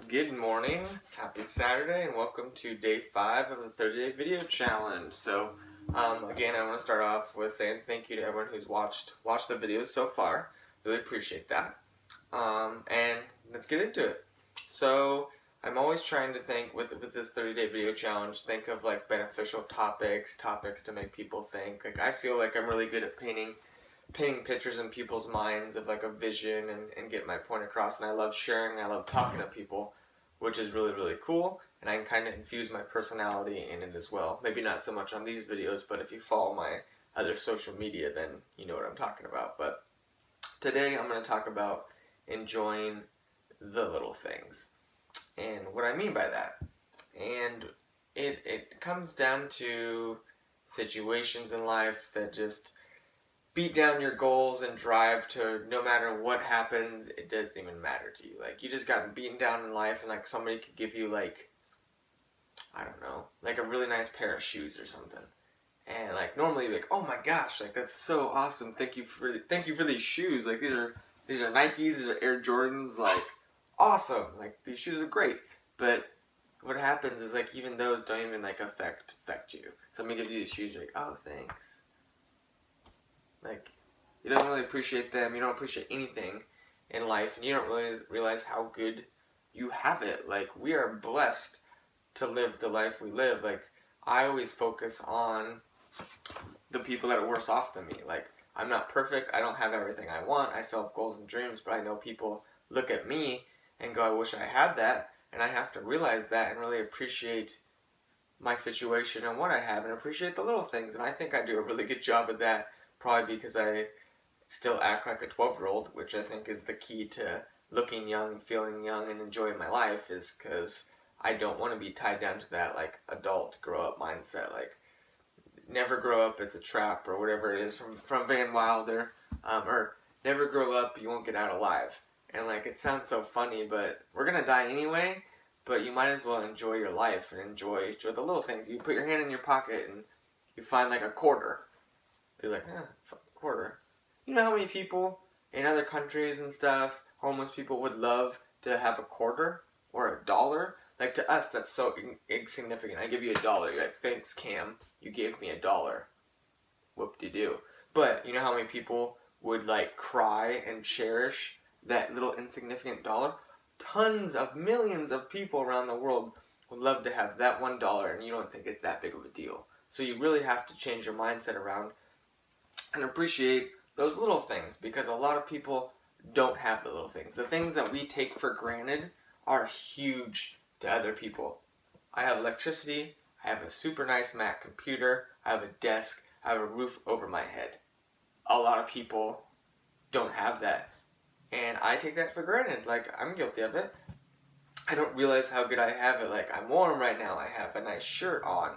Good morning, happy Saturday, and welcome to day 5 of the 30-day video challenge. Again, I want to start off with saying thank you to everyone who's watched the videos so far. Really appreciate that. And let's get into it. So, I'm always trying to think with this 30-day video challenge, think of like beneficial topics to make people think. Like, I feel like I'm really good at painting pictures in people's minds of like a vision and get my point across, and I love sharing, I love talking to people, which is really, really cool, and I can kind of infuse my personality in it as well. Maybe not so much on these videos, but if you follow my other social media, then you know what I'm talking about. But today I'm going to talk about enjoying the little things and what I mean by that. And it comes down to situations in life that just beat down your goals and drive to no matter what happens, it doesn't even matter to you. Like, you just got beaten down in life, and like somebody could give you like, I don't know, like a really nice pair of shoes or something. And like normally you're like, oh my gosh, like that's so awesome. Thank you for these shoes. Like these are Nikes, these are Air Jordans, like awesome. Like these shoes are great. But what happens is like even those don't even like affect you. Somebody gives you these shoes, you're like, oh thanks. Like, you don't really appreciate them, you don't appreciate anything in life, and you don't really realize how good you have it. Like, we are blessed to live the life we live. Like, I always focus on the people that are worse off than me. Like, I'm not perfect, I don't have everything I want, I still have goals and dreams, but I know people look at me and go, I wish I had that, and I have to realize that and really appreciate my situation and what I have, and appreciate the little things, and I think I do a really good job of that. Probably because I still act like a 12-year-old, which I think is the key to looking young, feeling young, and enjoying my life, is because I don't want to be tied down to that like adult grow-up mindset. Like, never grow up, it's a trap, or whatever it is from Van Wilder, or never grow up, you won't get out alive. And like, it sounds so funny, but we're gonna die anyway. But you might as well enjoy your life and enjoy the little things. You put your hand in your pocket and you find like a quarter. They're like, quarter. You know how many people in other countries and stuff, homeless people, would love to have a quarter or a dollar? Like, to us, that's so insignificant. I give you $1. You're like, thanks, Cam. You gave me $1. Whoop-de-doo. But you know how many people would like cry and cherish that little insignificant dollar? Tons of millions of people around the world would love to have that $1, and you don't think it's that big of a deal. So you really have to change your mindset around and appreciate those little things, because a lot of people don't have the little things. The things that we take for granted are huge to other people. I have electricity, I have a super nice Mac computer, I have a desk, I have a roof over my head. A lot of people don't have that, and I take that for granted. Like, I'm guilty of it. I don't realize how good I have it. Like, I'm warm right now, I have a nice shirt on,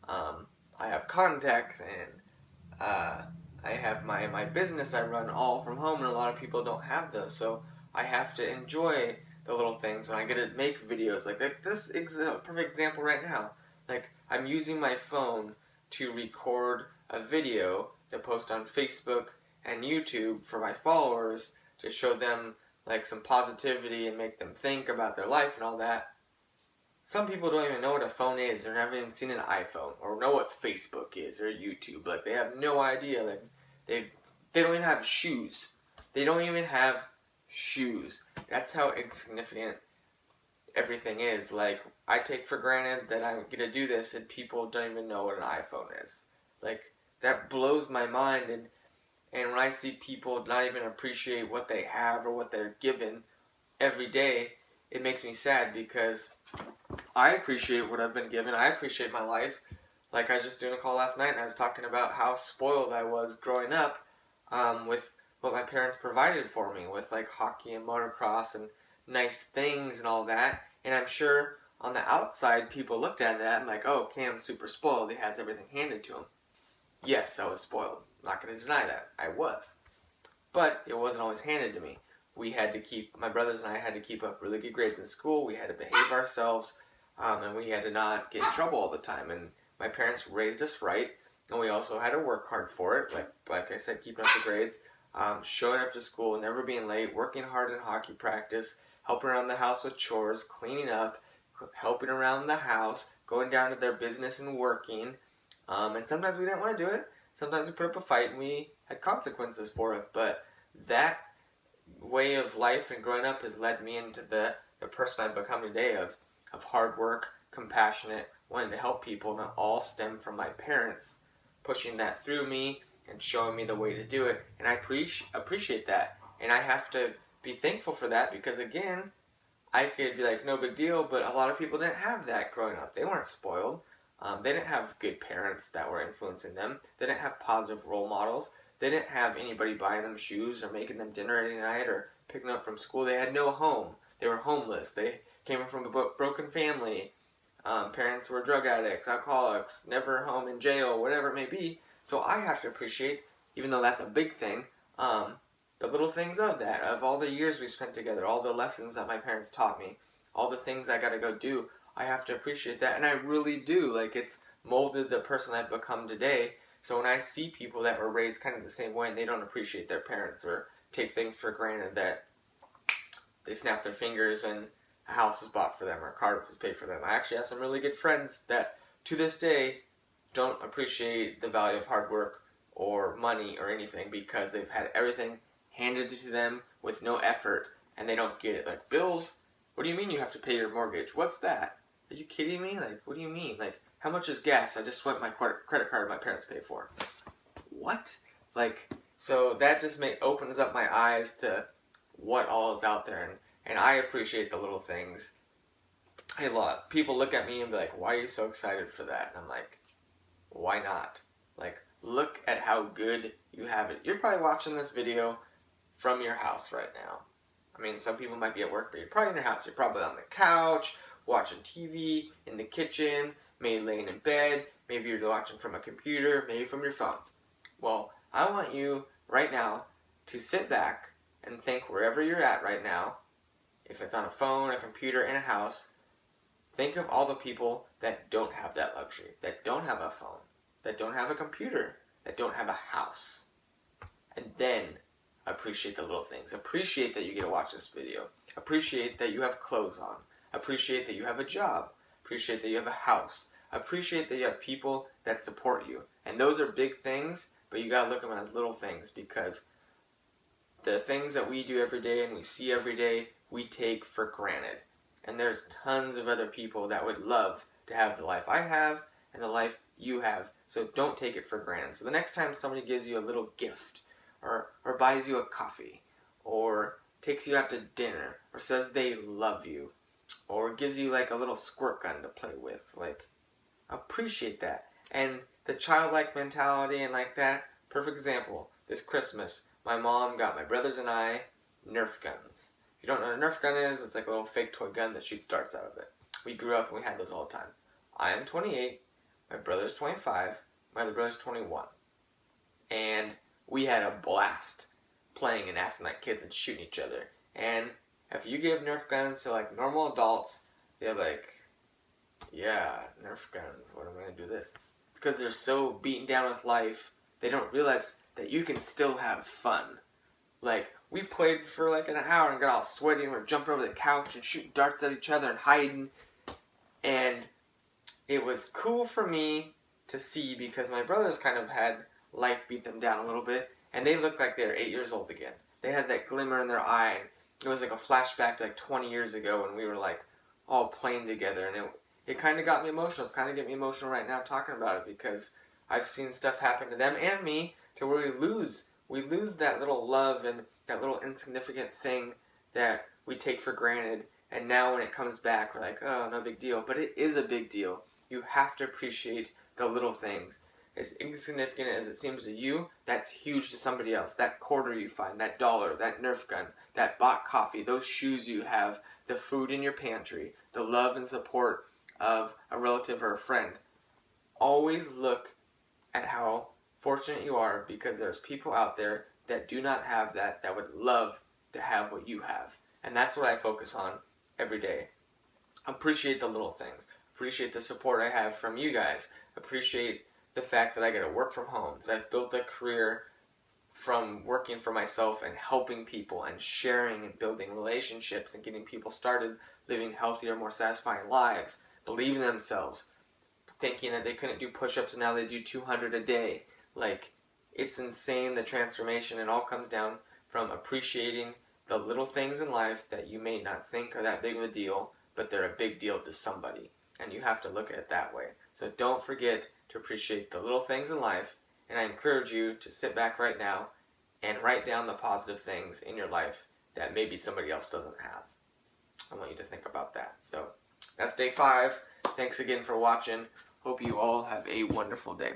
I have contacts, and I have my business I run all from home, and a lot of people don't have this, so I have to enjoy the little things when I get to make videos. Like this is a perfect example right now. Like, I'm using my phone to record a video to post on Facebook and YouTube for my followers, to show them like some positivity and make them think about their life and all that. Some people don't even know what a phone is, or never even seen an iPhone, or know what Facebook is, or YouTube. Like, they have no idea. Like, they don't even have shoes. They don't even have shoes. That's how insignificant everything is. Like, I take for granted that I'm gonna do this, and people don't even know what an iPhone is. Like, that blows my mind. And when I see people not even appreciate what they have or what they're given every day, it makes me sad, because I appreciate what I've been given. I appreciate my life. Like, I was just doing a call last night, and I was talking about how spoiled I was growing up with what my parents provided for me, with like hockey and motocross and nice things and all that. And I'm sure on the outside people looked at that and like, oh, Cam's super spoiled. He has everything handed to him. Yes, I was spoiled. I'm not going to deny that. I was. But it wasn't always handed to me. My brothers and I had to keep up really good grades in school. We had to behave ourselves, and we had to not get in trouble all the time. And my parents raised us right, and we also had to work hard for it. Like I said, keeping up the grades, showing up to school, never being late, working hard in hockey practice, helping around the house with chores, cleaning up, helping around the house, going down to their business and working. And sometimes we didn't want to do it. Sometimes we put up a fight and we had consequences for it. But that way of life and growing up has led me into the person I've become today of hard work, compassionate, wanting to help people, and it all stemmed from my parents pushing that through me and showing me the way to do it. And I appreciate that. And I have to be thankful for that because, again, I could be like, no big deal, but a lot of people didn't have that growing up. They weren't spoiled. They didn't have good parents that were influencing them. They didn't have positive role models. They didn't have anybody buying them shoes or making them dinner every night or picking them up from school. They had no home. They were homeless. They came from a broken family. Parents were drug addicts, alcoholics, never home, in jail, whatever it may be. So I have to appreciate, even though that's a big thing, the little things of that, of all the years we spent together, all the lessons that my parents taught me, all the things I got to go do. I have to appreciate that, and I really do. Like, it's molded the person I've become today. So when I see people that were raised kind of the same way and they don't appreciate their parents or take things for granted, that they snap their fingers and a house is bought for them or a car was paid for them. I actually have some really good friends that to this day don't appreciate the value of hard work or money or anything because they've had everything handed to them with no effort and they don't get it. Like, bills? What do you mean you have to pay your mortgage? What's that? Are you kidding me? Like, what do you mean? Like, how much is gas? I just swiped my credit card my parents pay for. What? Like, so that just opens up my eyes to what all is out there, and I appreciate the little things a lot. People look at me and be like, why are you so excited for that? And I'm like, why not? Like, look at how good you have it. You're probably watching this video from your house right now. I mean, some people might be at work, but you're probably in your house. You're probably on the couch, watching TV, in the kitchen, maybe laying in bed, maybe you're watching from a computer, maybe from your phone. Well, I want you right now to sit back and think wherever you're at right now, if it's on a phone, a computer, in a house, think of all the people that don't have that luxury, that don't have a phone, that don't have a computer, that don't have a house. And then appreciate the little things. Appreciate that you get to watch this video. Appreciate that you have clothes on. Appreciate that you have a job. Appreciate that you have a house. Appreciate that you have people that support you. And those are big things, but you gotta look at them as little things because the things that we do every day and we see every day, we take for granted. And there's tons of other people that would love to have the life I have and the life you have. So don't take it for granted. So the next time somebody gives you a little gift or buys you a coffee or takes you out to dinner or says they love you or gives you like a little squirt gun to play with, like, appreciate that. And the childlike mentality and like that, perfect example, this Christmas, my mom got my brothers and I Nerf guns. If you don't know what a Nerf gun is, it's like a little fake toy gun that shoots darts out of it. We grew up and we had those all the time. I am 28, my brother's 25, my other brother's 21. And we had a blast playing and acting like kids and shooting each other. And if you give Nerf guns to like normal adults, they're like, yeah, Nerf guns, what am I going to do this? It's because they're so beaten down with life, they don't realize that you can still have fun. Like, we played for like an hour and got all sweaty and we're jumping over the couch and shooting darts at each other and hiding. And it was cool for me to see because my brothers kind of had life beat them down a little bit and they looked like they were 8 years old again. They had that glimmer in their eye and it was like a flashback to like 20 years ago when we were like all playing together, and it kind of got me emotional. It's kind of getting me emotional right now talking about it because I've seen stuff happen to them and me to where we lose that little love and that little insignificant thing that we take for granted, and now when it comes back we're like, oh, no big deal. But it is a big deal. You have to appreciate the little things. As insignificant as it seems to you, that's huge to somebody else. That quarter you find, that dollar, that Nerf gun, that bought coffee, those shoes you have, the food in your pantry, the love and support of a relative or a friend. Always look at how fortunate you are because there's people out there that do not have that would love to have what you have. And that's what I focus on every day. Appreciate the little things. Appreciate the support I have from you guys. Appreciate the fact that I get to work from home, that I've built a career from working for myself and helping people and sharing and building relationships and getting people started living healthier, more satisfying lives, believing in themselves, thinking that they couldn't do push-ups and now they do 200 a day. Like, it's insane, the transformation. It all comes down from appreciating the little things in life that you may not think are that big of a deal, but they're a big deal to somebody. And you have to look at it that way. So don't forget to appreciate the little things in life. And I encourage you to sit back right now and write down the positive things in your life that maybe somebody else doesn't have. I want you to think about that. So that's day 5. Thanks again for watching. Hope you all have a wonderful day.